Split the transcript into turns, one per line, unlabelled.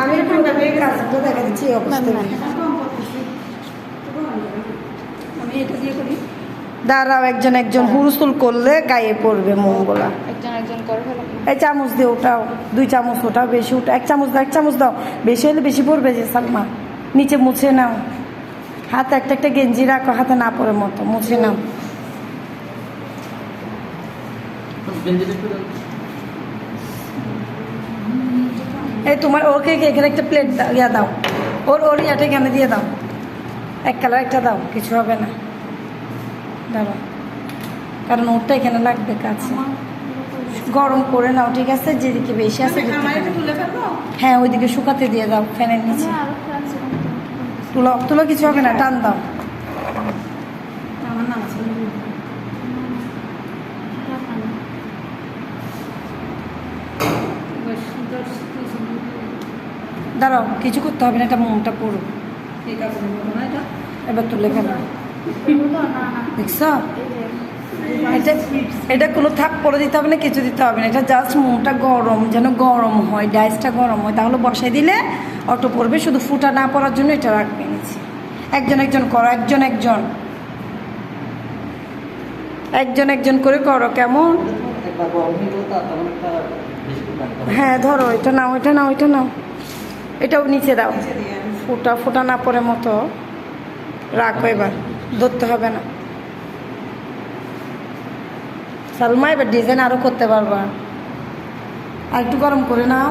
আমি কাজটা দেখা দিচ্ছি অবস্থা।
আমি এটা দিয়ে করি।
দাঁড়াও, একজন একজন হুরুস্তুল করলে গায়ে পড়বে মোমগুলা।
একজন একজন করে ফেলো।
এই চামচ দিয়ে ওটাও, 2 চামচ ওটাও, বেশি ওটা 1 চামচ দাও, 1 চামচ দাও। বেশি হলে বেশি পড়বে যে সালমা। নিচে মুছে নাও, হাতে একটা একটা গেঞ্জি রাখো, হাতে না পড়ে মতো মুছে নাও। এই তোমার ওকে এখানে একটা প্লেট ইয়া দাও, ওর ইয়াটা এখানে দিয়ে দাও, এক কালার একটা দাও, কিছু হবে না। দাঁড়াও, কারণ ওরটা এখানে লাগবে কাছে। গরম করে নাও, ঠিক আছে? যেদিকে বেশি আছে হ্যাঁ ওইদিকে শুকাতে দিয়ে দাও ফ্যানের নিচে। তুলো তুলো, কিছু হবে না, টান দাও। দাঁড়াও, কিছু করতে হবে না, এটা মোমটা পুরো এবার তুলে ফেলো। দেখছো, এটা এটা কোনো থাক পরে দিতে হবে না, কিছু দিতে হবে না। এটা জাস্ট মোমটা গরম, যেন গরম হয়, ডাইসটা গরম হয়, তাহলে বসাই দিলে অটো পড়বে। শুধু ফুটা না পড়ার জন্য এটা রাখবে নিচে। একজন একজন করো, একজন একজন একজন একজন করে করো। কেমন? হ্যাঁ ধরো, এটা নাও, এটা নাও, এটা নাও, এটাও নিচে দাও। ফুটা ফুটা না পড়ে মতো রাখো, এবার ধরতে হবে না। সালমা এবার ডিজাইন আরো করতে পারবা। আর একটু গরম করে নাও।